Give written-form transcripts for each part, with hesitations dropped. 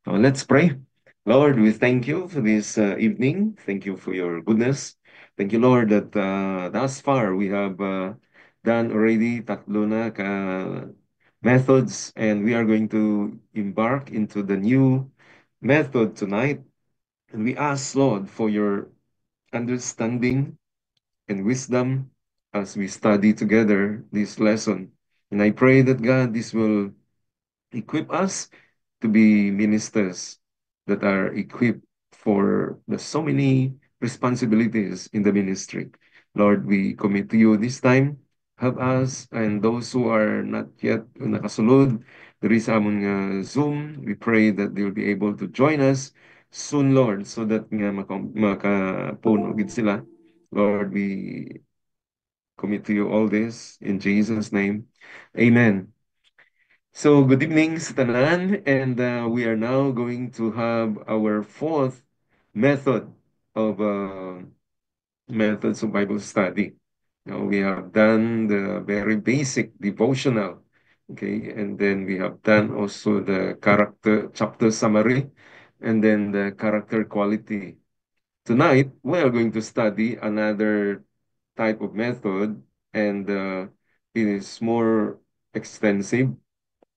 Let's pray. Lord, we thank you for this evening. Thank you for your goodness. Thank you, Lord, that thus far we have done already tatlo na methods, and we are going to embark into the new method tonight. And we ask, Lord, for your understanding and wisdom as we study together this lesson. And I pray that God, this will equip us to be ministers that are equipped for the so many responsibilities in the ministry. Lord, we commit to you this time. Help us and those who are not yet nakasulod, there is among Zoom. We pray that they will be able to join us soon, Lord, so that nga makapuno gid sila. Lord, we commit to you all this in Jesus' name. Amen. So, good evening sa tanan, and we are now going to have our fourth method of methods of Bible study. Now, we have done the very basic devotional, okay, and then we have done also the character chapter summary, and then the character quality. Tonight, we are going to study another type of method, and it is more extensive,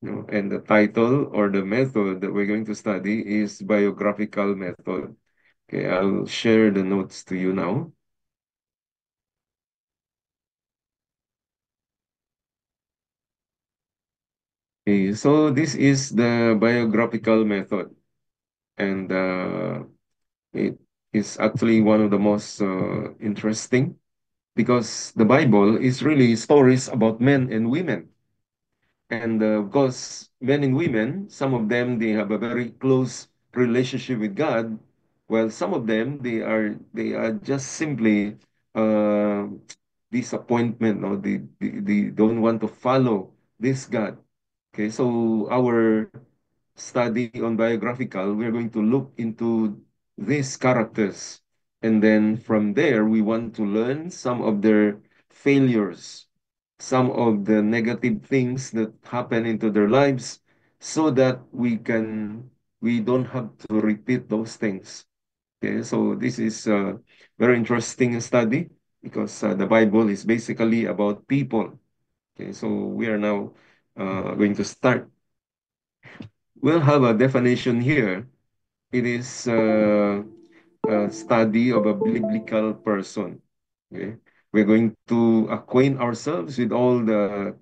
and the title or the method that we're going to study is biographical method. Okay, I'll share the notes to you now. Okay, so this is the biographical method, and it is actually one of the most interesting because the Bible is really stories about men and women. And of course, men and women, some of them, they have a very close relationship with God, while some of them, they are just simply uh, disappointment, or they don't want to follow this God. Okay, so our study on biographical, we're going to look into these characters. And then from there, we want to learn some of their failures, some of the negative things that happen into their lives, so that we don't have to repeat those things. Okay, so this is a very interesting study because the Bible is basically about people. Okay, so we are now going to start. We'll have a definition here. It is a study of a biblical person. Okay? We're going to acquaint ourselves with all the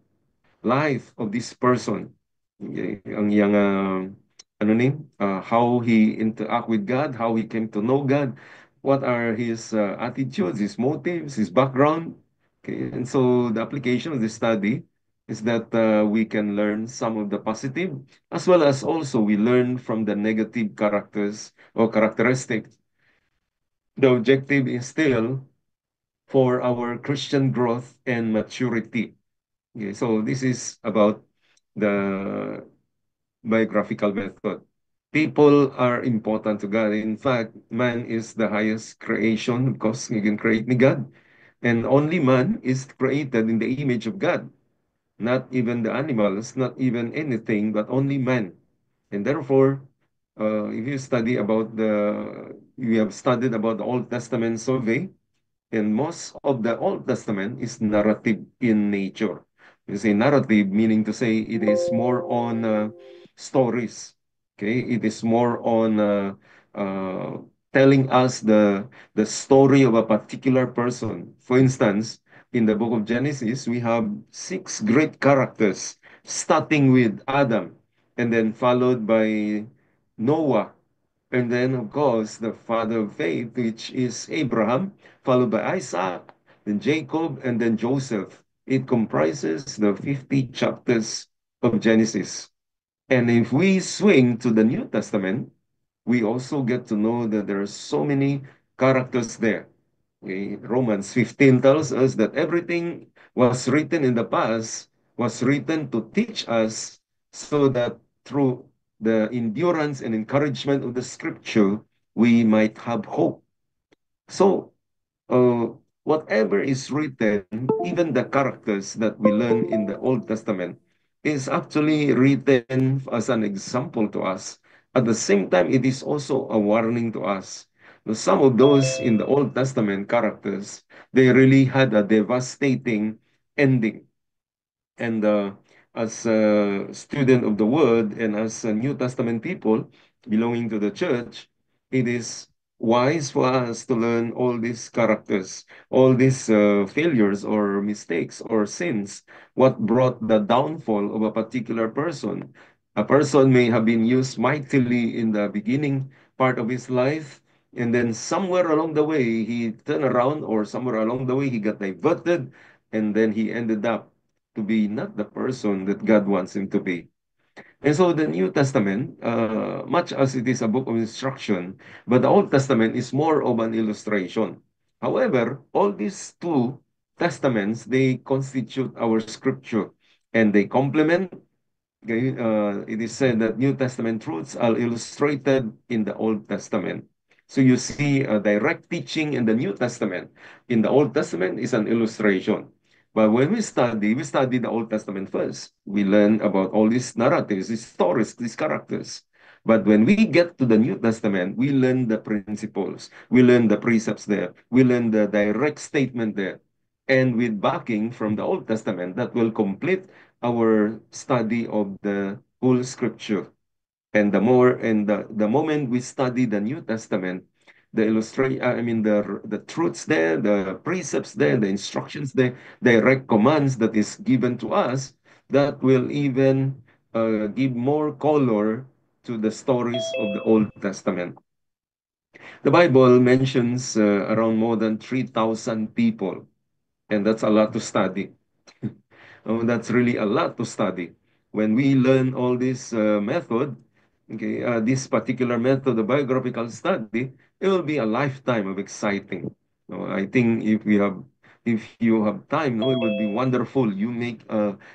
life of this person. Okay? Ang iyang, ano ni, how he interact with God, how he came to know God, what are his attitudes, his motives, his background. Okay? And so the application of the study is that we can learn some of the positive, as well as also we learn from the negative characters or characteristics. The objective is still for our Christian growth and maturity. Okay, so this is about the biographical method. People are important to God. In fact, man is the highest creation because you can create ni God. And only man is created in the image of God. Not even the animals, not even anything, but only man. And therefore, if you study about you have studied about the Old Testament survey, and most of the Old Testament is narrative in nature. You say narrative, meaning to say it is more on stories. Okay, it is more on uh, telling us the story of a particular person. For instance, in the book of Genesis, we have six great characters, starting with Adam, and then followed by Noah, and then, of course, the father of faith, which is Abraham, followed by Isaac, then Jacob, and then Joseph. It comprises the 50 chapters of Genesis. And if we swing to the New Testament, we also get to know that there are so many characters there. Okay? Romans 15 tells us that everything was written in the past was written to teach us so that through the endurance and encouragement of the scripture, we might have hope. So, uh, whatever is written, even the characters that we learn in the Old Testament, is actually written as an example to us At the same time, it is also a warning to us. Now, some of those in the Old Testament characters, they really had a devastating ending. And as a student of the Word and as a New Testament people belonging to the church, it is wise for us to learn all these characters, all these failures or mistakes or sins, what brought the downfall of a particular person. A person may have been used mightily in the beginning part of his life, and then somewhere along the way he turned around, or somewhere along the way he got diverted, and then he ended up to be not the person that God wants him to be. And so the New Testament, much as it is a book of instruction, but the Old Testament is more of an illustration. However, all these two testaments, they constitute our scripture and they complement. Okay, it is said that New Testament truths are illustrated in the Old Testament. So you see a direct teaching in the New Testament. In the Old Testament is an illustration. But when we study the Old Testament first. We learn about all these narratives, these stories, these characters. But when we get to the New Testament, we learn the principles, we learn the precepts there, we learn the direct statement there. And with backing from the Old Testament, that will complete our study of the whole scripture. And the moment we study the New Testament, the truths there, the precepts there, the instructions there, direct commands that is given to us, that will even give more color to the stories of the Old Testament. The Bible mentions around more than 3,000 people, and that's a lot to study. Oh, that's really a lot to study. When we learn all this method, okay, this particular method, the biographical study, it will be a lifetime of exciting. I think if you have time, no, it would be wonderful. You make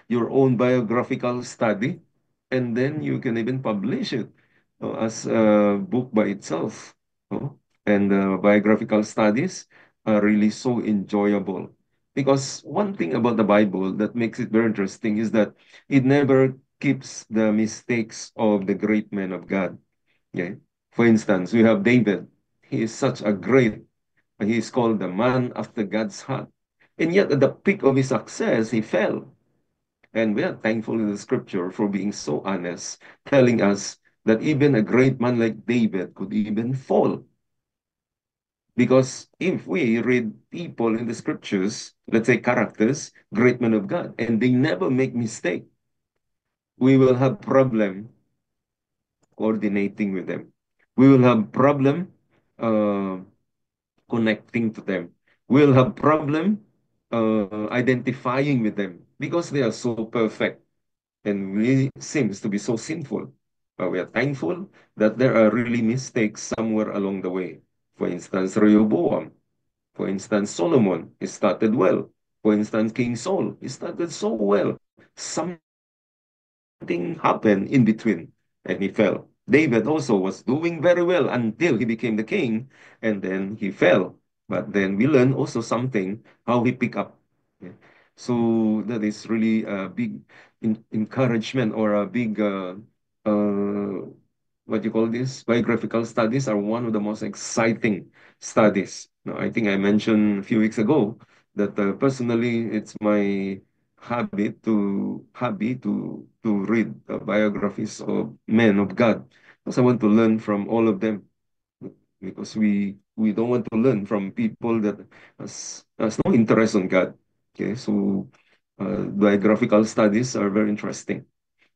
your own biographical study, and then you can even publish it as a book by itself. No? And biographical studies are really so enjoyable. Because one thing about the Bible that makes it very interesting is that it never keeps the mistakes of the great men of God. Okay? For instance, we have David. He is such a he is called the man after God's heart. And yet at the peak of his success, he fell. And we are thankful in the scripture for being so honest, telling us that even a great man like David could even fall. Because if we read people in the scriptures, let's say characters, great men of God, and they never make mistake, we will have problem coordinating with them. We will have problem uh, connecting to them. We'll have problem identifying with them because they are so perfect and we seems to be so sinful. But we are thankful that there are really mistakes somewhere along the way. For instance, Rehoboam. For instance, Solomon, he started well. For instance, King Saul, he started so well. Something happened in between and he fell. David also was doing very well until he became the king and then he fell. But then we learn also something how he picked up. Okay. So that is really a big encouragement or a big uh, what you call this biographical studies are one of the most exciting studies. Now, I think I mentioned a few weeks ago that personally it's my hobby to read biographies of men of God because I want to learn from all of them because we don't want to learn from people that has no interest on God. Okay, so biographical studies are very interesting.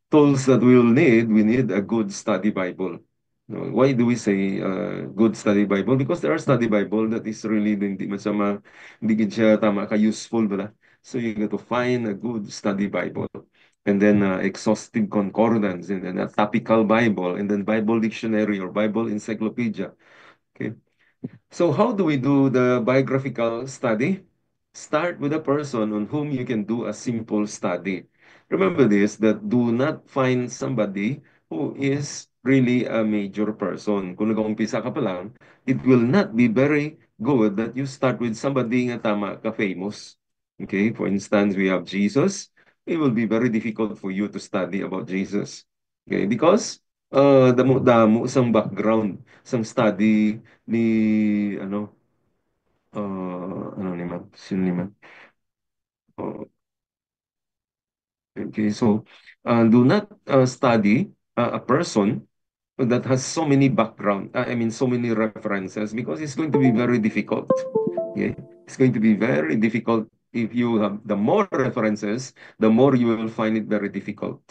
Tools that we need a good study Bible. Why do we say good study Bible? Because there are study Bible that is really hindi masama, hindi gid siya tama ka useful bala. So you got to find a good study Bible. And then exhaustive concordance, and then a topical Bible, and then Bible dictionary or Bible encyclopedia. Okay. So how do we do the biographical study? Start with a person on whom you can do a simple study. Remember this, that do not find somebody who is really a major person. Kung nag-umpisa ka pa lang, it will not be very good that you start with somebody nga tama ka famous. Okay, for instance, we have Jesus. It will be very difficult for you to study about Jesus. Okay, because damo-damo sang background, sang study ni ano, ano ni man, sino ni man. Uh, okay, so do not study a person that has so many background, I mean, so many references, because it's going to be very difficult. Okay? It's going to be very difficult if you have the more references, the more you will find it very difficult.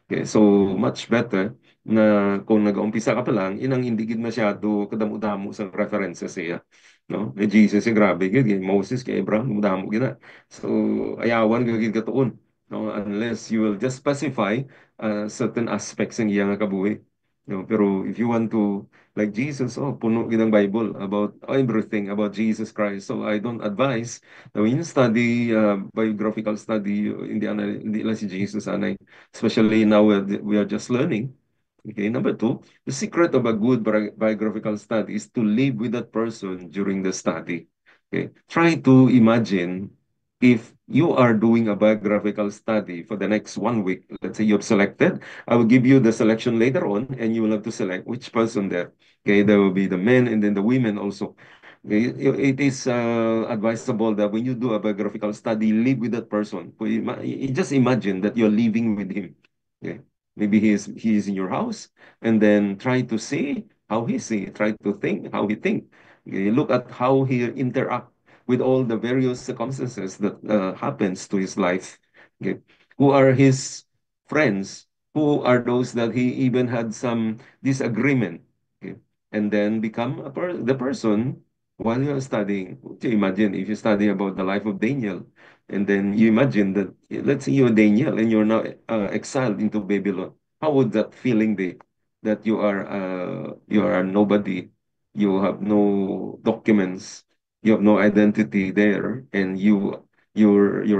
Okay, so much better na kung nag-umpisa ka pa lang, inang hindi gid masyado kadamo-damo sa references siya. No? Eh, Jesus, eh, grabe gid, kay Moses, kay Abraham, damo gid na. So, ayawan gid katuon. No? Unless you will just specify certain aspects ng iyang kabuhi. No? Pero if you want to, like Jesus, oh, puno gid ang Bible about everything about Jesus Christ. So I don't advise na when you study biographical study, hindi lang si Jesus anay. Especially now we are just learning. Okay, number two, the secret of a good biographical study is to live with that person during the study. Okay, try to imagine if you are doing a biographical study for the next 1 week. Let's say you've selected. I will give you the selection later on, and you will have to select which person there. Okay, there will be the men and then the women also. Okay, it is advisable that when you do a biographical study, live with that person. Just imagine that you're living with him. Okay. Maybe he is in your house, and then try to see how he see, try to think how he think. Okay, look at how he interact with all the various circumstances that happens to his life. Okay, who are his friends? Who are those that he even had some disagreement? Okay, and then become the person while you're studying. So imagine if you study about the life of Daniel, and then you imagine that, let's say you're Daniel and you're now exiled into Babylon. How would that feeling be? That you are nobody, you have no documents, you have no identity there, and your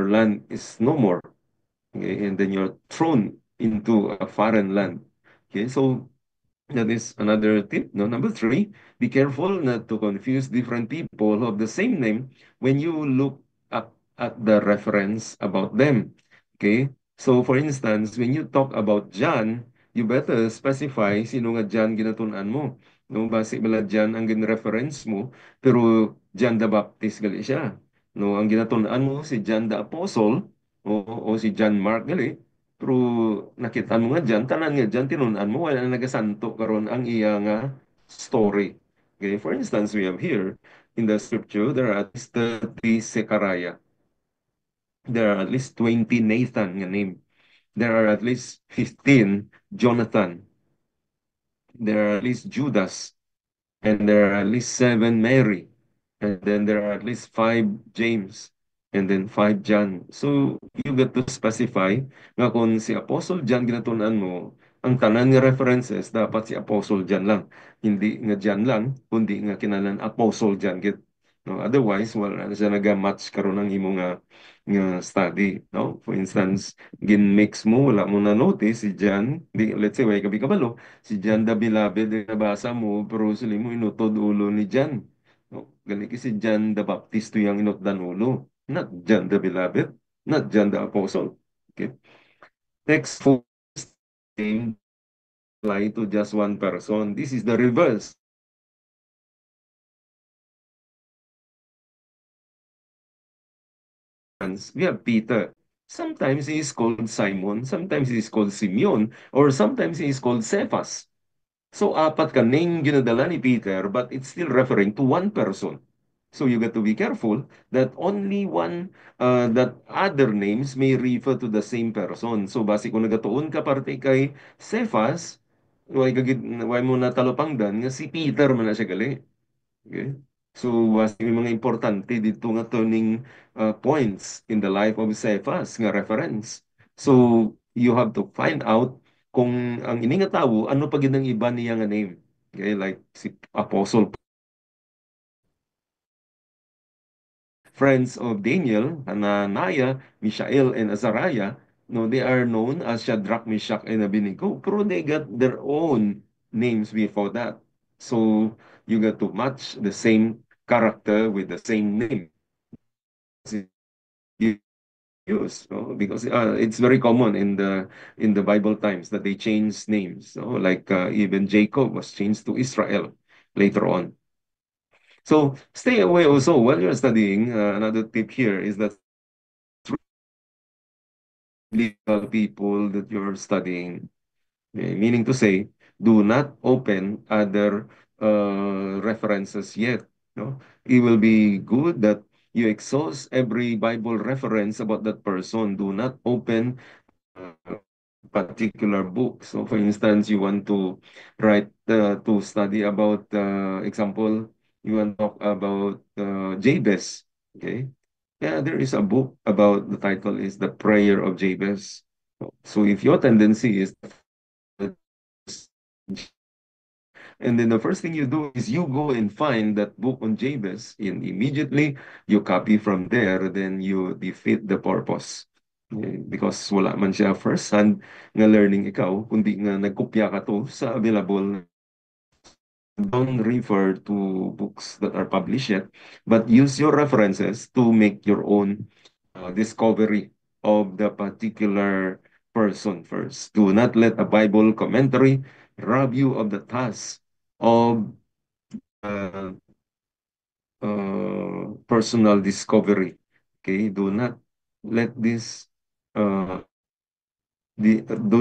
land is no more. Okay? And then you're thrown into a foreign land. Okay, so that is another tip. No, number three, be careful not to confuse different people who have the same name when you look up at the reference about them. Okay? So for instance, when you talk about John, you better specify sino nga John ginatunan mo. No, base bala John ang gin-reference mo, pero John the Baptist gali siya. No, ang ginatunan mo si John the Apostle o si John Mark gali. Pero nakita mo nga dyan, tanan nga dyan, tinunan mo, wala na nagasanto karon ang iya nga story. Okay, for instance, we have here in the scripture, there are at least 30 Zechariah. There are at least 20 Nathan nga name. There are at least 15 Jonathan. There are at least Judas. And there are at least seven Mary, and then there are at least five James, and then five John. So you get to specify nga kung si Apostle John ginatunan mo, ang tanan nga references dapat si Apostle John lang, hindi nga John lang, kundi nga kinalan Apostle John git. No, otherwise wala na siya naga-match karon ang imo nga study, no? For instance, gin-mix mo, wala mo na notice si John, let's say way kabi kabalo, si John the Beloved, nabasa mo, pero sila mo inutod ulo ni John. No? Gani si John the Baptist to yung inutdan ulo. Not John the Beloved, not John the Apostle. Okay. Next, for name apply to just one person. This is the reverse. We have Peter. Sometimes he is called Simon, sometimes he is called Simeon, or sometimes he is called Cephas. So apat ka name ginadala ni Peter, but it's still referring to one person. So you got to be careful that only one, that other names may refer to the same person. So base kung nagatuon ka parte kay Cephas, way mo na talopangdan nga si Peter man na siya gali. Okay? So may mga importante dito nga turning points in the life of Cephas nga reference. So you have to find out kung ang ini nga tawo ano pa gid ang iba niya nga name. Okay, like si Apostle, friends of Daniel, Hananiah, Mishael, and Azariah. No, they are known as Shadrach, Meshach, and Abednego, pero they got their own names before that. So you got to match the same character with the same name. use, no? Because it's very common in the Bible times that they change names, no? Like even Jacob was changed to Israel later on. So stay away also while you're studying. Another tip here is that legal people that you're studying, meaning to say, do not open other references yet. No, it will be good that you exhaust every Bible reference about that person. Do not open particular book. So, for instance, you want to write to study about, example, you want to talk about Jabez. Okay, yeah, there is a book about the title is The Prayer of Jabez. So, if your tendency is and then the first thing you do is you go and find that book on Jabez, and immediately you copy from there, then you defeat the purpose. Because wala man siya first hand nga learning ikaw, kundi nga nagkopya ka to sa available. Don't refer to books that are published yet, but use your references to make your own discovery of the particular person first. Do not let a Bible commentary rob you of the task of uh, personal discovery. Okay, do not let this do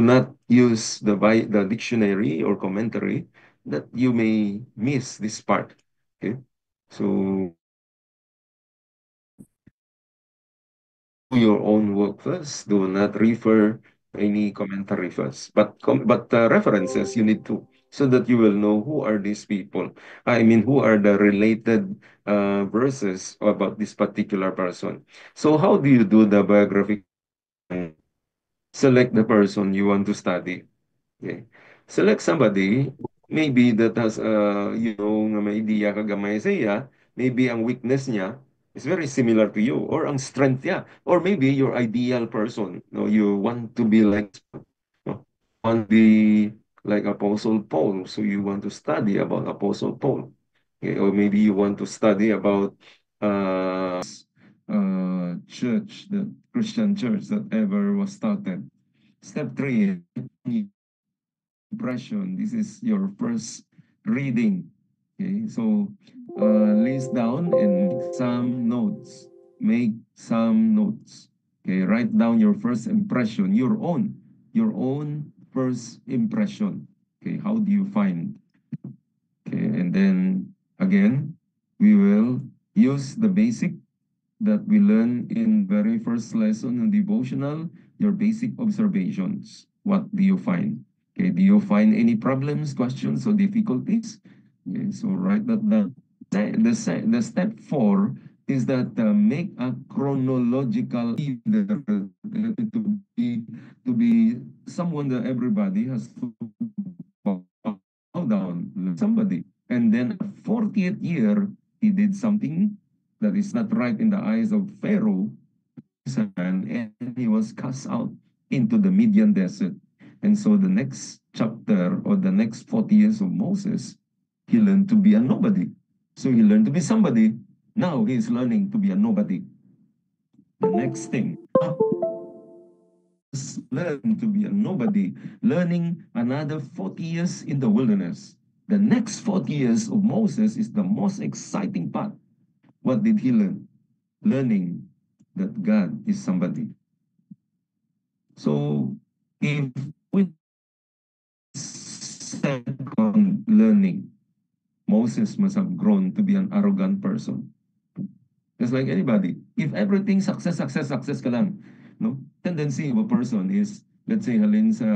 not use the dictionary or commentary that you may miss this part. Okay, so do your own work first. Do not refer any commentary first, but references you need to, so that you will know who are these people. I mean, who are the related verses about this particular person. So how do you do the biography? Select the person you want to study. Okay. Select somebody, maybe that has, nga may idea ka gamay sa iya, maybe ang weakness niya is very similar to you, or ang strength niya, or maybe your ideal person. No, you want to be like, no, want to be like Apostle Paul, so you want to study about Apostle Paul. Okay, or maybe you want to study about church, the Christian church that ever was started. Step three, impression. This is your first reading. Okay, so list down and make some notes. Make some notes. Okay, write down your first impression, your own first impression. Okay, how do you find? Okay, and then again, we will use the basic that we learned in very first lesson on devotional, your basic observations. What do you find? Okay, do you find any problems, questions, or difficulties? Okay, so write that down. The step four is that make a chronological leader to be someone that everybody has to bow down somebody. And then 40th year, he did something that is not right in the eyes of Pharaoh, and he was cast out into the Midian desert. And so the next chapter or the next 40 years of Moses, he learned to be a nobody. So he learned to be somebody. Now he is learning to be a nobody. The next thing, learn to be a nobody, learning another 40 years in the wilderness. The next 40 years of Moses is the most exciting part. What did he learn? Learning that God is somebody. So if we second learning, Moses must have grown to be an arrogant person. Just like anybody. If everything success, success, success ka lang, no? Tendency of a person is, let's say, halin sa,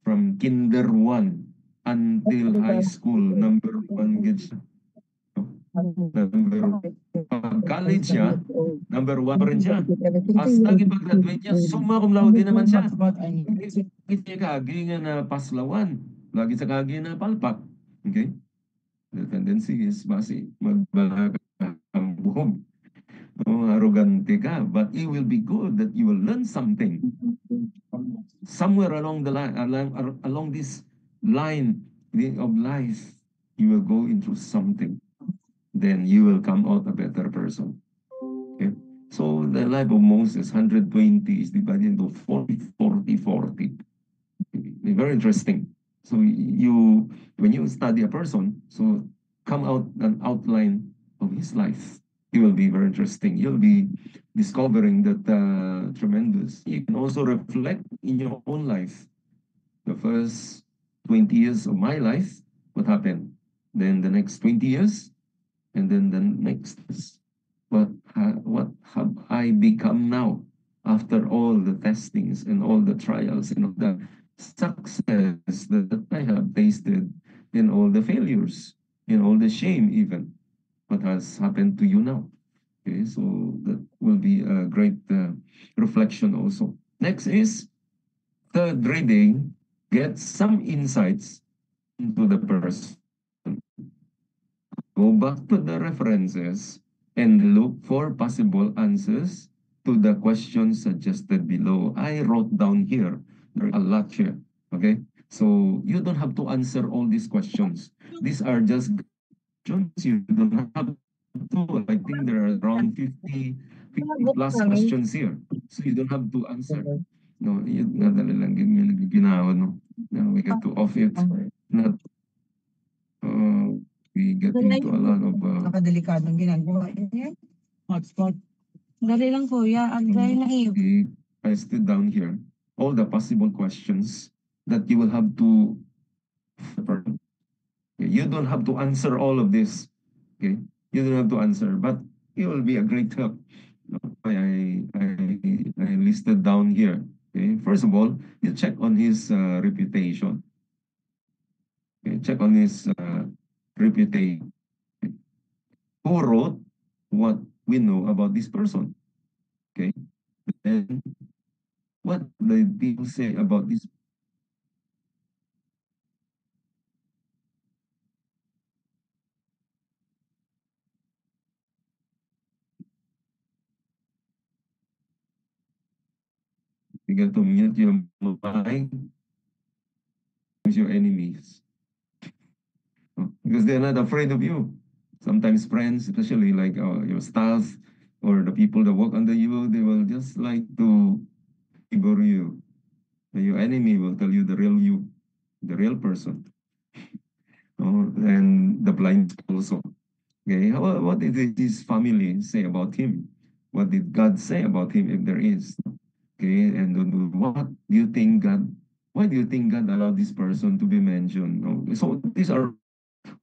from kinder 1 until high school, number 1 gets, number, pag college siya, number 1 pa rin siya. Hasta pag-graduate niya, summa cum laude naman siya. Lagi siya kagi nga na paslawan. Lagi sa kagi na palpak. Okay? The tendency is basi magbalag ang buhog. No, arrogante ka. But it will be good that you will learn something. Somewhere along the line, along this line of life, you will go into something. Then you will come out a better person. Okay? So the life of Moses, 120, is divided into 40, 40, 40. Very interesting. So when you study a person, so come out an outline of his life. It will be very interesting. You'll be discovering that tremendous. You can also reflect in your own life. The first 20 years of my life, what happened? Then the next 20 years, and then the next, what have I become now after all the testings and all the trials and all the success that I have tasted and all the failures and all the shame even what has happened to you now. Okay, so that will be a great reflection also. Next is third reading, get some insights into the person. Go back to the references and look for possible answers to the questions suggested below. I wrote down here, there are a lot here, okay? So you don't have to answer all these questions. These are just questions. You don't have to. I think there are around 50 plus questions here. So you don't have to answer. No, yun nadali lang ginawa, no? Now we get to off it. Not, uh, we get into a lot of Napakadelikadong ginagawa niya. Hotspot. Dali lang kuya, ang dali na iyo. I stood down here all the possible questions that you will have to. You don't have to answer all of this. Okay, you don't have to answer, but it will be a great help. I listed down here. Okay, first of all, you check on his reputation. Okay, check on his reputation. Who wrote what we know about this person? Okay, and what the people say about this. You got to mute your mind, your enemies, because they're not afraid of you. Sometimes friends, especially like your staff or the people that work under you, they will just like to favor you. Your enemy will tell you the real you, the real person, and the blind also. Okay, what did his family say about him? What did God say about him, if there is? Okay, and what do you think God? Why do you think God allowed this person to be mentioned? So these are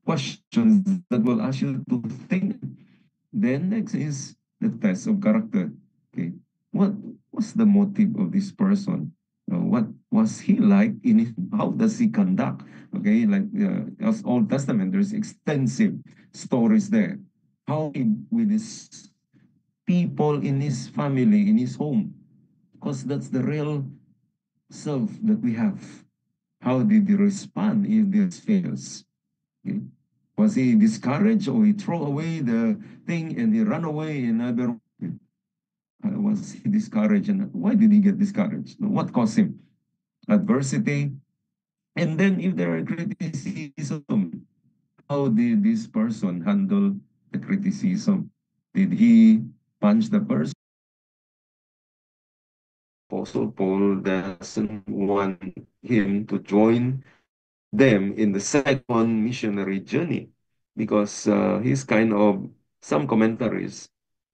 questions that will ask you to think. Then next is the test of character. Okay, what was the motive of this person? What was he like in his, how does he conduct? Okay, like as Old Testament, there's extensive stories there. How he, with his people in his family, in his home, because that's the real self that we have. How did he respond if this fails? Okay. Was he discouraged or he throw away the thing and he run away and other? Was he discouraged and why did he get discouraged? What caused him? Adversity. And then if there are criticism, how did this person handle the criticism? Did he punch the person? Apostle Paul doesn't want him to join them in the second missionary journey because he's kind of, some commentaries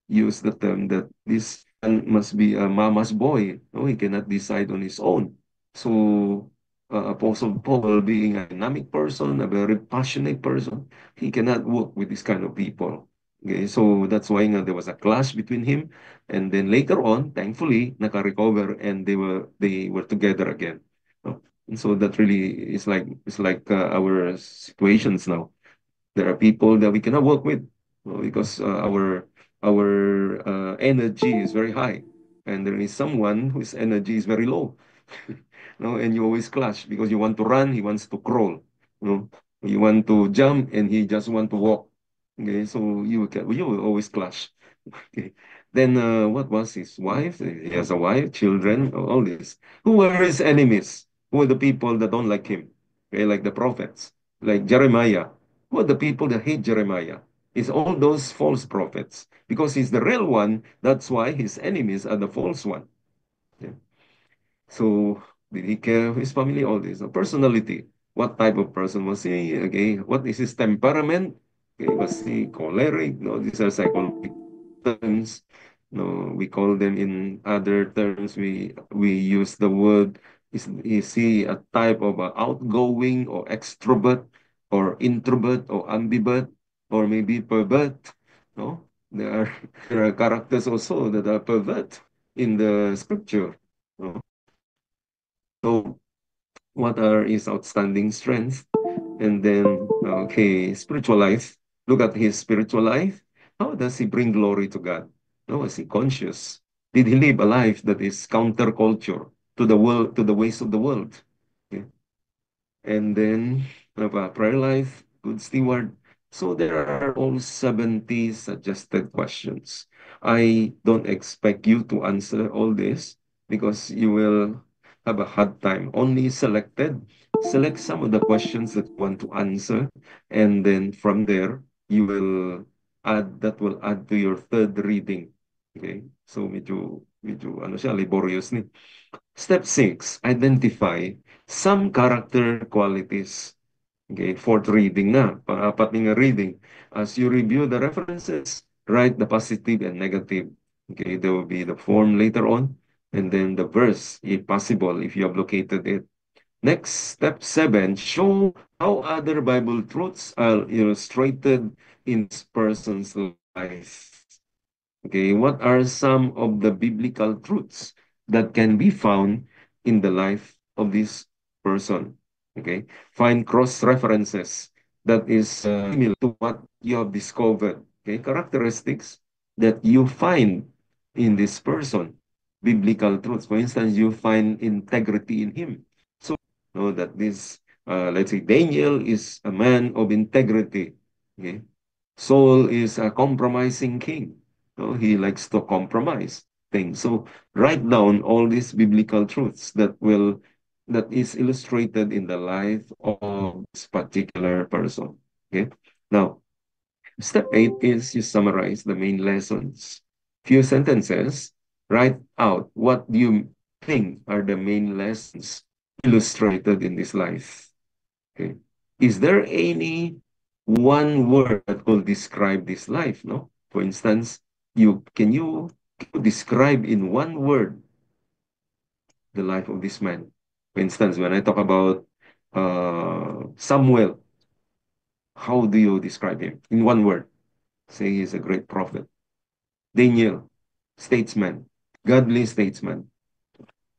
use the term that this man must be a mama's boy. No, he cannot decide on his own. So Apostle Paul, being a dynamic person, a very passionate person, he cannot work with this kind of people. Okay, so that's why there was a clash between him, and then later on, thankfully, naka-recover and they were together again. No? And so that really is like our situations now. There are people that we cannot work with because our energy is very high, and there is someone whose energy is very low. No, and you always clash because you want to run, he wants to crawl. You know, you want to jump, and he just want to walk. Okay, so you will always clash. Okay. Then what was his wife? He has a wife, children, all this. Who were his enemies? Who are the people that don't like him? Okay, like the prophets, like Jeremiah. Who are the people that hate Jeremiah? It's all those false prophets. Because he's the real one, that's why his enemies are the false one. Yeah. So did he care of his family? All this. Personality. What type of person was he? Okay. What is his temperament? Okay. Was he choleric? No, these are psychological terms. No, we call them in other terms. We use the word. Is he a type of outgoing or extrovert or introvert or ambivert or maybe pervert? No, there are there are characters also that are pervert in the scripture. No? So what are his outstanding strengths? And then, okay, spiritual life. Look at his spiritual life. How does he bring glory to God? How is he conscious? Did he live a life that is counterculture to the world, to the ways of the world? Okay. And then prayer life, good steward. So there are all 70 suggested questions. I don't expect you to answer all this because you will have a hard time. Only select some of the questions that you want to answer, and then from there, you will that will add to your third reading. Okay? So medyo ano siya, laborious ni. Step 6, identify some character qualities. Okay, fourth reading na, pang-apat na reading. As you review the references, write the positive and negative. Okay, there will be the form later on, and then the verse, if possible, if you have located it. Next, step 7, show how other Bible truths are illustrated in this person's life. Okay, what are some of the biblical truths that can be found in the life of this person? Okay, find cross references that is similar to what you have discovered. Okay, characteristics that you find in this person, biblical truths. For instance, you find integrity in him. So, know that this, let's say, Daniel is a man of integrity. Okay, Saul is a compromising king. So he likes to compromise things. So write down all these biblical truths that is illustrated in the life of this particular person. Okay. Now, step 8 is you summarize the main lessons. Few sentences. Write out what do you think are the main lessons illustrated in this life. Okay. Is there any one word that will describe this life? No. For instance, can you describe in one word the life of this man? For instance, when I talk about Samuel, how do you describe him in one word? Say he's a great prophet. Daniel, statesman, godly statesman.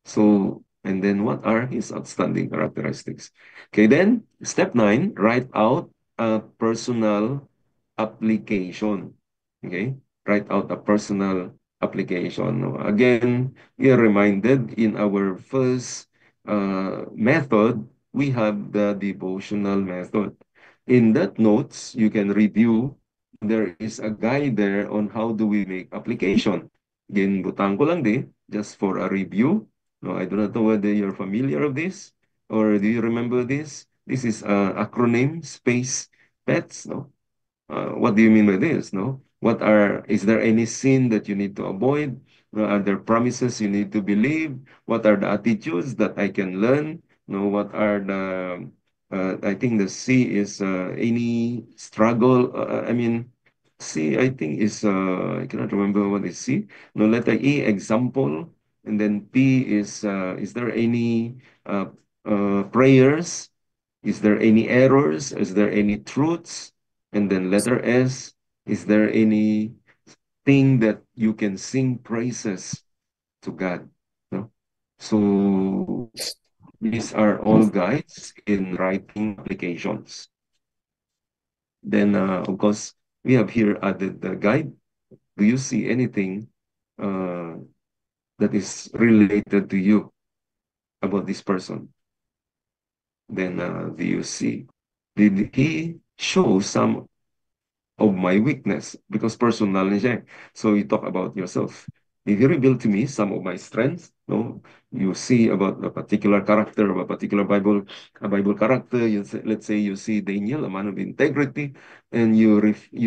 So, and then what are his outstanding characteristics? Okay, then step 9, write out a personal application. Okay, write out a personal application. No? Again, we are reminded in our first method, we have the devotional method. In that notes, you can review. There is a guide there on how do we make application. Again, butang ko lang di, just for a review. No, I do not know whether you're familiar of this or do you remember this? This is acronym space pets. No, what do you mean by this? No, is there any sin that you need to avoid? Are there promises you need to believe? What are the attitudes that I can learn? No, what are the I think the C is any struggle. I mean, C I think is I cannot remember what is C. No, letter E example, and then P is there any prayers? Is there any errors? Is there any truths? And then letter S, is there any thing that you can sing praises to God? No? So these are all guides in writing applications. Then, of course, we have here added the guide. Do you see anything uh, that is related to you about this person? Then, do you see? Did he show some of my weakness because personal na siya. So you talk about yourself. He revealed to me some of my strengths. No, you see about a particular character of a particular Bible character. Let's say you see Daniel, a man of integrity, and you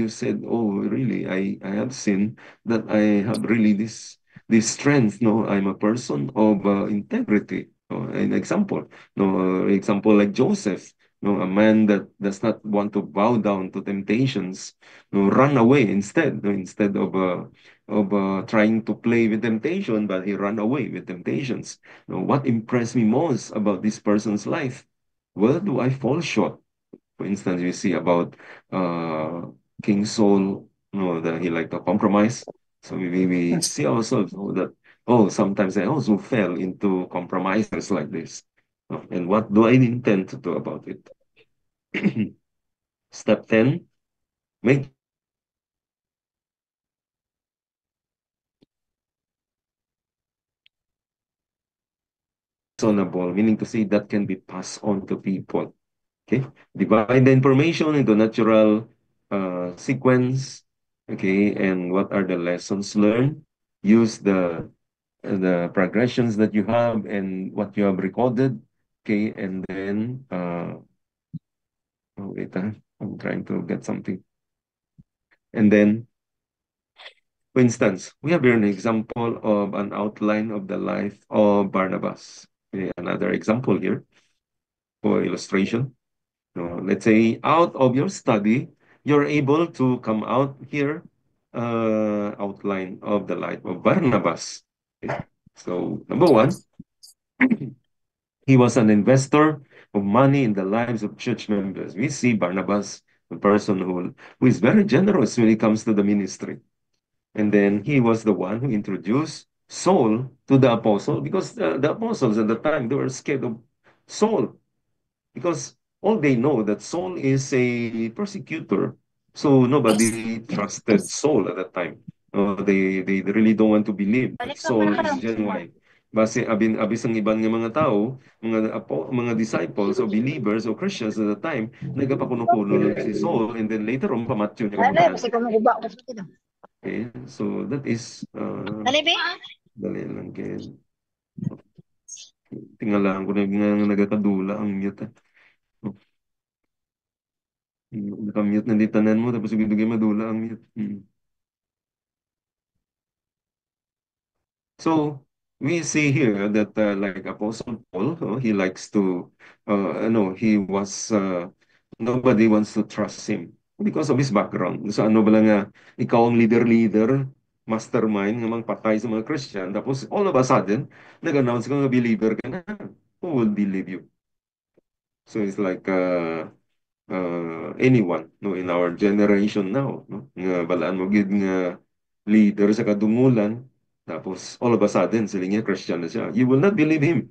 said, "Oh, really? I have seen that I have really this strength. No, I'm a person of integrity." No, an example, no, example like Joseph. No, a man that does not want to bow down to temptations, no, run away instead, no, instead of trying to play with temptation, but he ran away with temptations. Now, what impressed me most about this person's life? Where do I fall short? For instance, you see about uh, King Saul, that he liked to compromise. So we see ourselves, that, oh, sometimes I also fell into compromises like this. And what do I intend to do about it? Step 10, make reasonable, meaning to say that can be passed on to people. Okay, divide the information into natural sequence. Okay, and what are the lessons learned? Use the progressions that you have and what you have recorded. Okay, and then oh, wait, I'm trying to get something. And then, for instance, we have here an example of an outline of the life of Barnabas. Okay, another example here for illustration. Let's say out of your study, you're able to come out here, outline of the life of Barnabas. Okay. So number one, he was an investor of money in the lives of church members. We see Barnabas, a person who is very generous when it comes to the ministry. And then he was the one who introduced Saul to the apostle, because the apostles at the time, they were scared of Saul, because all they know that Saul is a persecutor. So nobody trusted Saul at that time. They really don't want to believe that Saul is genuine. Base abis ang ibang nga mga tao, mga disciples o believers o Christians at the time, nagapakuno-kuno lang si Saul, and then later on pamatyo niya kapuntahan. Okay, so that is dali lang kay tingalaan ko na nga nagakadula ang mute. Nakamute na di tanan mo, tapos dugay madula ang mute. So we see here that like Apostle Paul, he likes to, he was, nobody wants to trust him because of his background. So ano ba lang nga, ikaw ang leader, mastermind, nga mang patay sa mga Christian, tapos all of a sudden, nag-announce ka nga believer ka na, who will believe you? So it's like, anyone no in our generation now, no nga balaan mo gid nga leader sa kadungulan, tapos all of a sudden sila nga Christian na siya, you will not believe him.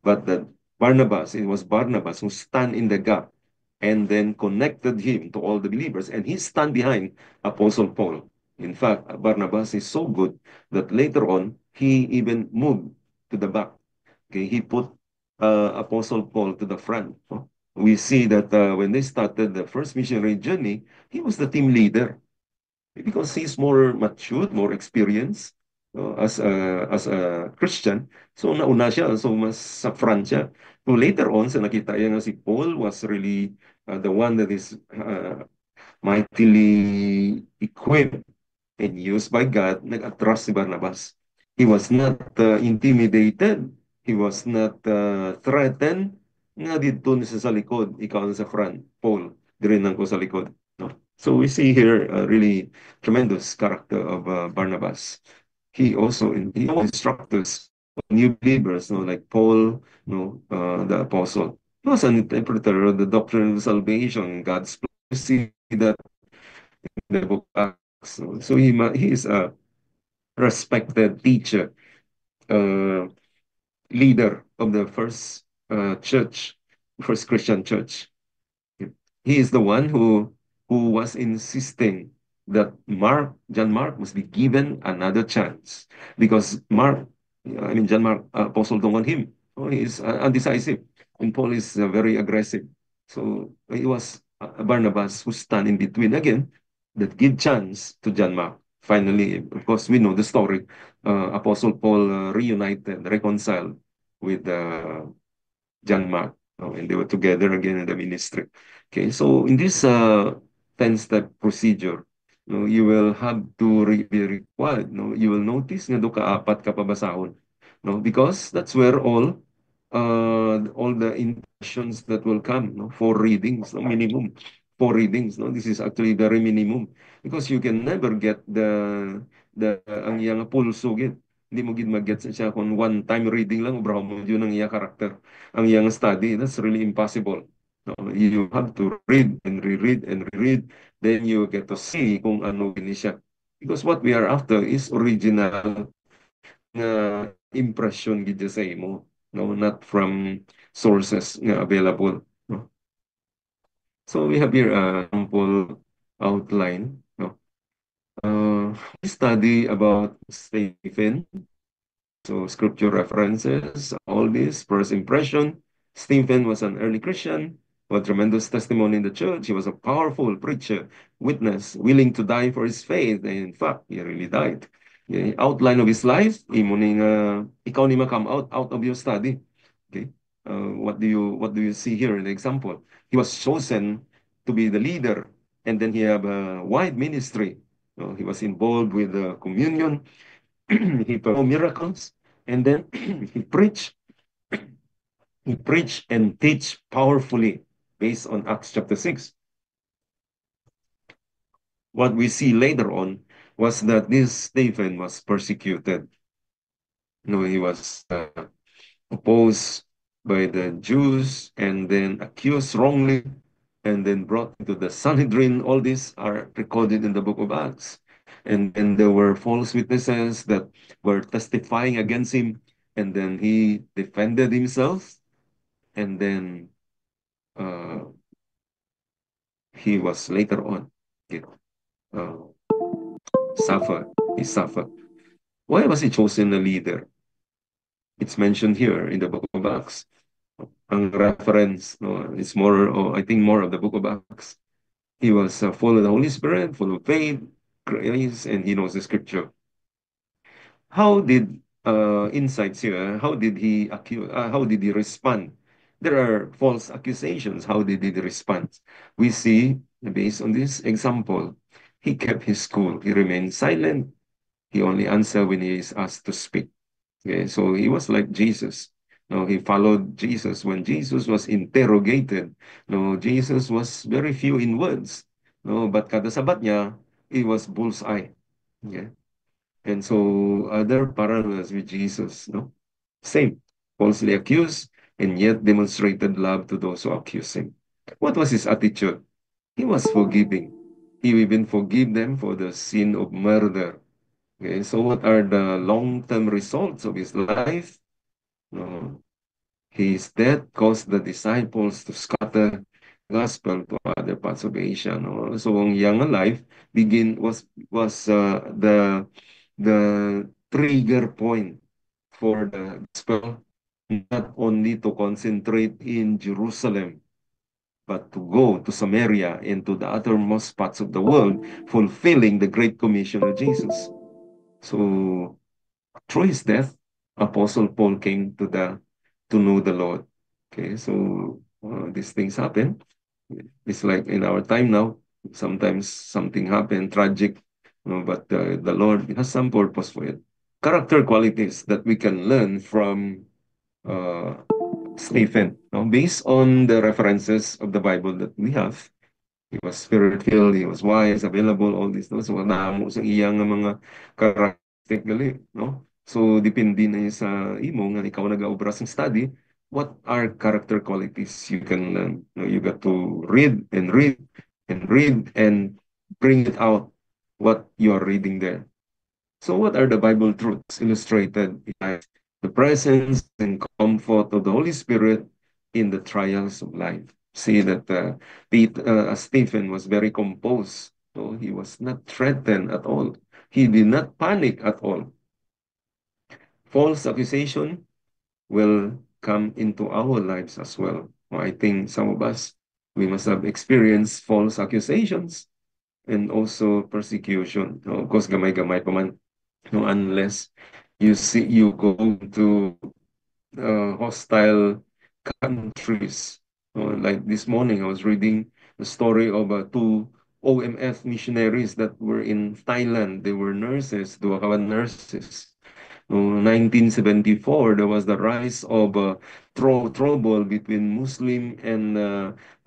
But that Barnabas, it was Barnabas who stand in the gap and then connected him to all the believers, and he stand behind Apostle Paul. In fact, Barnabas is so good that later on he even moved to the back. Okay, he put Apostle Paul to the front, no? We see that when they started the first missionary journey, he was the team leader because he's more matured, more experienced as a Christian. So nauna siya, so mas sa front siya. So later on, sa nakita niya nga si Paul was really the one that is mightily equipped and used by God, nag-attract si Barnabas. He was not intimidated. He was not threatened. Nga dito ni sa likod, ikaw na sa front, Paul, dirinan ko sa likod. No? So we see here a really tremendous character of Barnabas. He also instructed us, new believers, no, like Paul, no, the apostle. He was an interpreter of the doctrine of salvation, God's plan. You see that in the book of Acts. No? So he is a respected teacher, uh, leader of the first Christian church. He is the one who was insisting that John Mark must be given another chance, because John Mark, Apostle don't want him. Oh, he is undecisive, and Paul is very aggressive. So it was Barnabas who stand in between again, that give chance to John Mark. finally, of course, we know the story. Apostle Paul reunited, reconciled with John Mark, and they were together again in the ministry. Okay, so in this 10-step procedure, no, you will have to be required. No, you will notice nga do kaapat ka pabasahon. No, because that's where all the impressions that will come. No, four readings, no, minimum four readings. No, this is actually very minimum because you can never get the ang iyang pulso gid. Hindi mo gid mag-get siya kung one time reading lang bro mo yun ang iya karakter ang iyang study. That's really impossible. No, you have to read and reread and reread. Then you get to see kung ano gini siya. Because what we are after is original nga impression gid sa imo. No, not from sources nga available. No? So we have here a sample outline. No? We study about Stephen. So scripture references, all this, first impression. Stephen was an early Christian, with tremendous testimony in the church. He was a powerful preacher, witness, willing to die for his faith. And in fact, he really died. The outline of his life, imo ning ikaw ni come out of your study. Okay. What do you see here in the example? He was chosen to be the leader, and then he have a wide ministry. He was involved with the communion. He performed miracles, and then he preached. He preached and teach powerfully based on Acts chapter 6. What we see later on was that this Stephen was persecuted. He was opposed by the Jews and then accused wrongly and then brought into the Sanhedrin. All these are recorded in the book of Acts. And then there were false witnesses that were testifying against him. And then he defended himself. And then uh, he was later on uh, suffered. He suffered. Why was he chosen a leader? It's mentioned here in the book of Acts. Ang reference, no, it's more, I think, more of the book of Acts. He was full of the Holy Spirit, full of faith, grace, and he knows the scripture. How did insights here? How did he accuse? How did he respond? There are false accusations. How did he respond? We see, based on this example, he kept his cool. He remained silent. He only answered when he is asked to speak. Okay, so he was like Jesus. No, he followed Jesus. When Jesus was interrogated, no, Jesus was very few in words. No, but kada sabat niya, he was bullseye. Okay? And so other parallels with Jesus, no? Same, falsely accused and yet demonstrated love to those who accuse him. What was his attitude? He was forgiving. He even forgave them for the sin of murder. Okay, so what are the long-term results of his life? No, his death caused the disciples to scatter the gospel to other parts of Asia. No? So ang young life was the trigger point for the gospel, not only to concentrate in Jerusalem, but to go to Samaria and to the uttermost parts of the world, fulfilling the Great Commission of Jesus. So through his death, Apostle Paul came to know the Lord. Okay, so these things happen. It's like in our time now, sometimes something happen tragic, but the Lord has some purpose for it. Character qualities that we can learn from uh, Stephen, based on the references of the Bible that we have. He was spirit-filled, he was wise, available, all these, no? So, namo sa iyang mga karakteristik gali, no? So, depende na yun sa imo, nga ikaw nag-aobra sa study, what are character qualities you can learn? No, you got to read and read and read and bring it out, what you are reading there. So, what are the Bible truths illustrated in the presence and comfort of the Holy Spirit in the trials of life? See that Stephen was very composed. So he was not threatened at all. He did not panic at all. False accusation will come into our lives as well. I think some of us, we must have experienced false accusations. and also persecution. Of course, gamay-gamay pa man. No, unless you go to hostile countries. Like this morning, I was reading the story of two OMF missionaries that were in Thailand. They were nurses, dua kawan nurses. 1974, there was the rise of trouble between Muslim and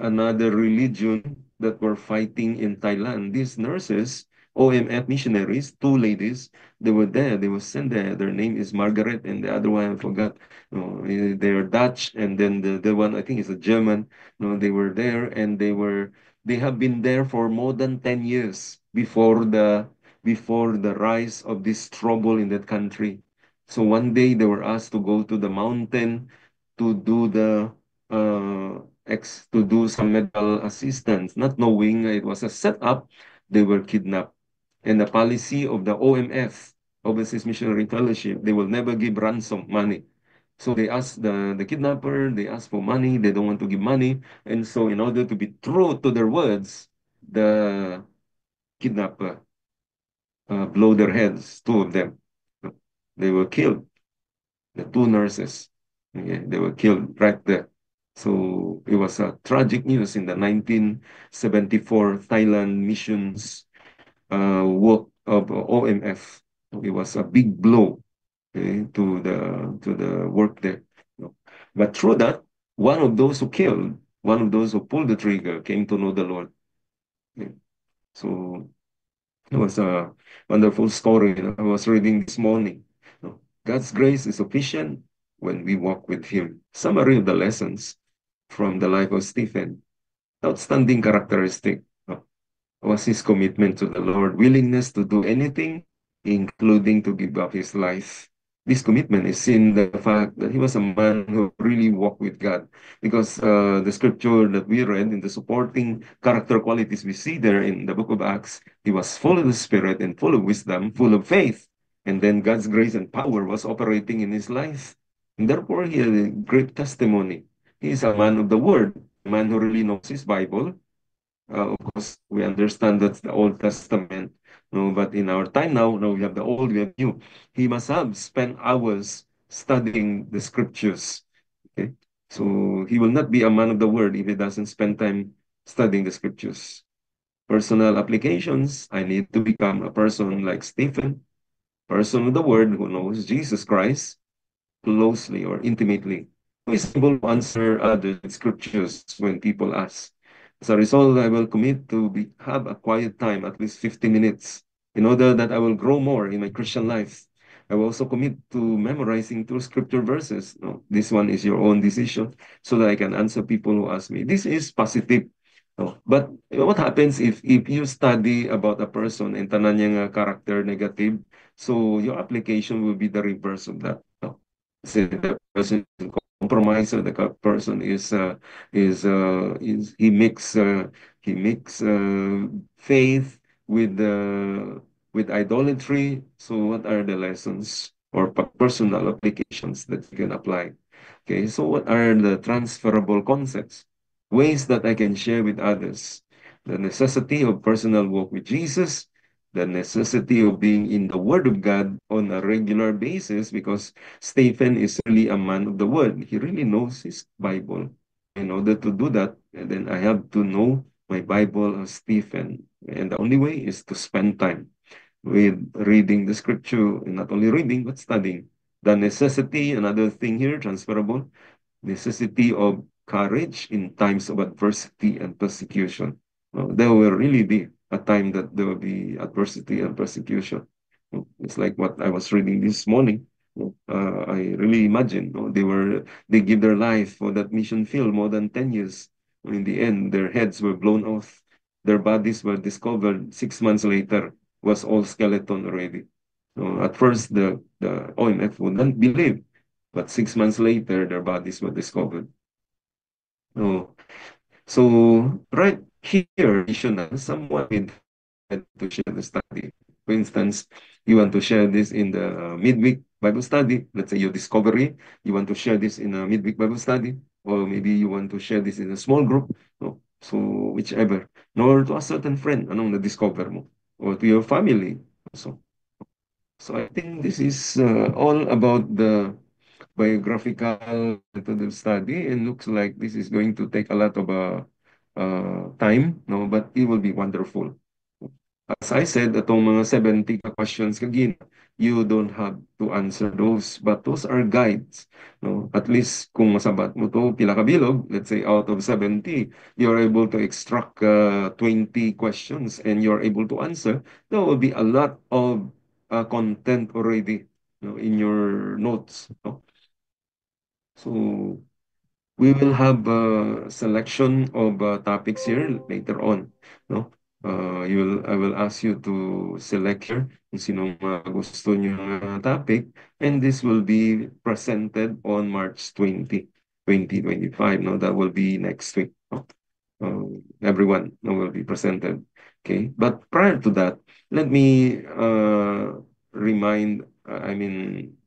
another religion that were fighting in Thailand. These nurses, OMF missionaries, two ladies, they were there. They were sent there. Their name is Margaret, and the other one I forgot. They're Dutch, and then the one I think is a German. They were there, and they have been there for more than 10 years before the rise of this trouble in that country. So one day they were asked to go to the mountain to do to do some medical assistance, not knowing it was a setup. They were kidnapped. And the policy of the OMF, Overseas Missionary Fellowship, they will never give ransom money. So they asked the kidnapper, they asked for money, they don't want to give money. And so in order to be true to their words, the kidnapper blow their heads, two of them. They were killed, the two nurses. Okay, they were killed right there. So it was a tragic news in the 1974 Thailand missions work of OMF. It was a big blow, okay, to the work there. But through that, one of those who killed, one of those who pulled the trigger, came to know the Lord. Okay. So it was a wonderful story that I was reading this morning. God's grace is sufficient when we walk with Him. Summary of the lessons from the life of Stephen. Outstanding characteristic was his commitment to the Lord, willingness to do anything, including to give up his life. This commitment is in the fact that he was a man who really walked with God. Because the scripture that we read in the supporting character qualities we see there in the book of Acts, he was full of the Spirit and full of wisdom, full of faith. And then God's grace and power was operating in his life. And therefore, he had a great testimony. He is a man of the Word, a man who really knows his Bible. Of course, we understand that's the Old Testament. No, but in our time now we have the Old, we have New. He must have spent hours studying the scriptures. Okay, so he will not be a man of the word if he doesn't spend time studying the scriptures. Personal applications. I need to become a person like Stephen, person of the word who knows Jesus Christ closely or intimately, who is able to answer other scriptures when people ask. As a result, I will commit to have a quiet time, at least 50 minutes, in order that I will grow more in my Christian life. I will also commit to memorizing two scripture verses. No, this one is your own decision, so that I can answer people who ask me. This is positive. No, but what happens if you study about a person and tanan niya nga character negative, so your application will be the reverse of that. No? Say the person is a compromiser, the person is he makes faith with idolatry. So what are the lessons or personal applications that you can apply? Okay, so what are the transferable concepts, ways that I can share with others? The necessity of personal walk with Jesus, the necessity of being in the Word of God on a regular basis, because Stephen is really a man of the Word. He really knows his Bible. In order to do that, and then I have to know my Bible as Stephen. And the only way is to spend time with reading the scripture, and not only reading, but studying. The necessity, another thing here, transferable, necessity of courage in times of adversity and persecution. There will really be a time that there will be adversity and persecution. It's like what I was reading this morning. I really imagine they give their life for that mission field more than 10 years. In the end, their heads were blown off. Their bodies were discovered 6 months later, was all skeleton already. At first, the OMF wouldn't believe, but 6 months later, their bodies were discovered. Oh, so right here, additional, someone need to share the study. For instance, you want to share this in the midweek Bible study. Let's say your discovery, you want to share this in a midweek Bible study, or maybe you want to share this in a small group. No? So, whichever. Nor to a certain friend, anong na-discover mo? Or to your family. So, so I think this is all about the biographical method of study, and looks like this is going to take a lot of time, no? But it will be wonderful. As I said, itong mga 70 ka questions kagina, you don't have to answer those, but those are guides. No? At least kung masabat mo to pila ka bilog, let's say out of 70, you're able to extract 20 questions and you're able to answer, there will be a lot of content already, in your notes. No? So we will have a selection of topics here later on, no? I will ask you to select here kung sinong gusto niyo topic, and this will be presented on March 20, 2025. No? That will be next week. No? Everyone, no, will be presented. Okay, but prior to that, let me remind, I mean,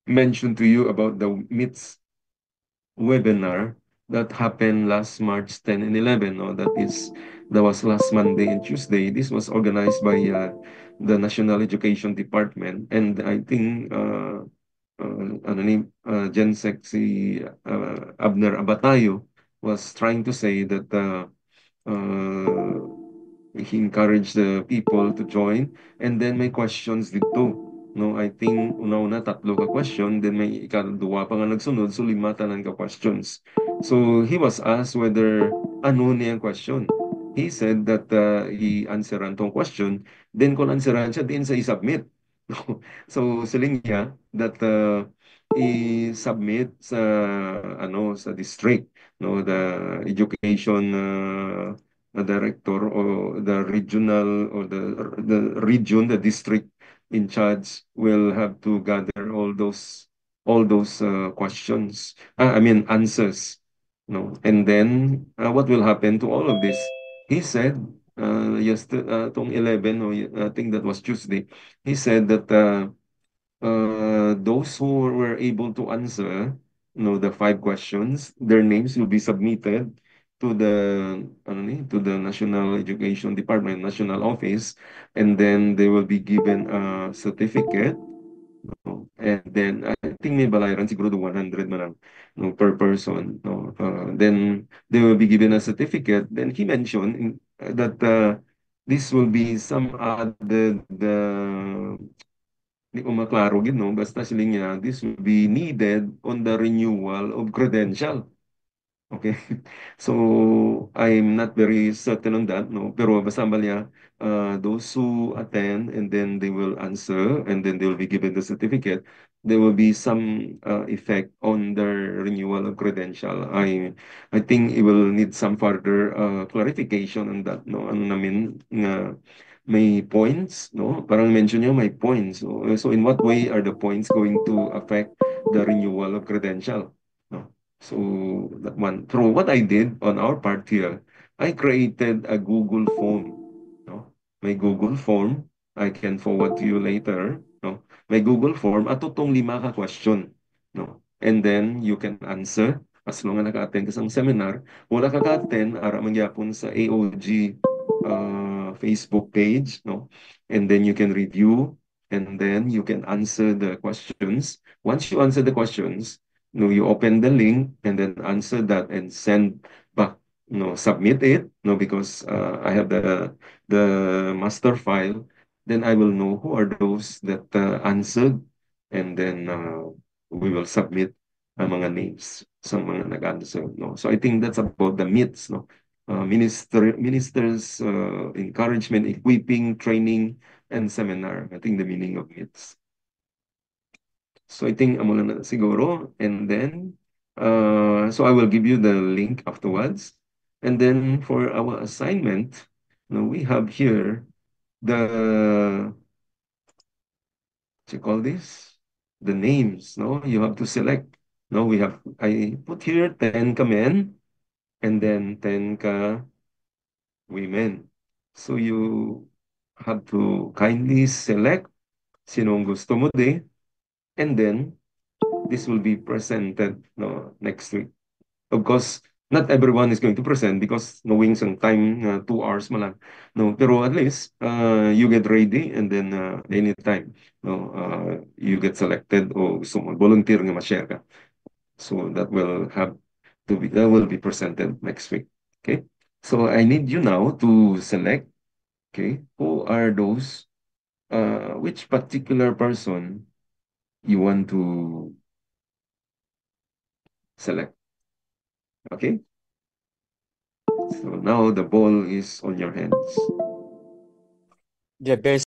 mention to you about the myths webinar that happened last March 10 and 11. No? That was last Monday and Tuesday. This was organized by the National Education Department, and I think ano ni Gensec si Abner Abatayo was trying to say that uh, he encouraged the people to join, and then may questions dito. No, I think una-una tatlo ka question, then may ikaduwa pa nga nagsunod, so lima tanan ka questions. So he was asked whether ano niya ang question. He said that he answeran tong question, then kung answeran siya, then sa i-submit. So siling niya that i-submit sa sa district, no, the education director or the regional or the region, the district in charge will have to gather all those questions. I mean answers, no. And then what will happen to all of this? He said yesterday, tong 11, no, I think that was Tuesday. He said that those who were able to answer, the five questions, their names will be submitted to to the National Education Department, National Office, and then they will be given a certificate. No? And then I think may balayaran siguro do 100 man lang, no, per person. No? Then they will be given a certificate. Then he mentioned that this will be some added Di ko maklaro gid, no? Basta siling niya, this will be needed on the renewal of credential. Okay. So I'm not very certain on that, no. Pero basta niya, those who attend and then they will answer and then they will be given the certificate, there will be some effect on their renewal of credential. I think it will need some further clarification on that, no. Ano namin nga may points, no? Parang mention niyo may points. So in what way are the points going to affect the renewal of credential? No? So that one. So what I did on our part here, I created a Google form. No? May Google form. I can forward to you later. No? May Google form. At tutong lima ka question. No? And then you can answer as long as naka-attend ka sa seminar. Wala ka ka-attend, ara mangyapon sa AOG Facebook page. No? And then you can review and then you can answer the questions. Once you answer the questions, no, you open the link and then answer that and send back. No, submit it. No, because I have the master file. Then I will know who are those that answered, and then we will submit ang mga names sa mga nag-answer. No, so I think that's about the myths. No, ministers encouragement, equipping, training, and seminar. I think the meaning of myths. So I think amo lang na siguro. And then, so I will give you the link afterwards. And then for our assignment, we have here the, what you call this? The names, no? You have to select. No, I put here 10 ka men and then 10 ka women. So you have to kindly select sinong gusto mo and then this will be presented no next week. Of course, Not everyone is going to present because knowing some time, 2 hours mo lang. No, pero at least you get ready and then anytime no, you get selected o gusto mo volunteer nga ma-share ka. So that will be presented next week. Okay? So I need you now to select, okay, who are those which particular person you want to select. Okay? So now the ball is on your hands. Yeah, there's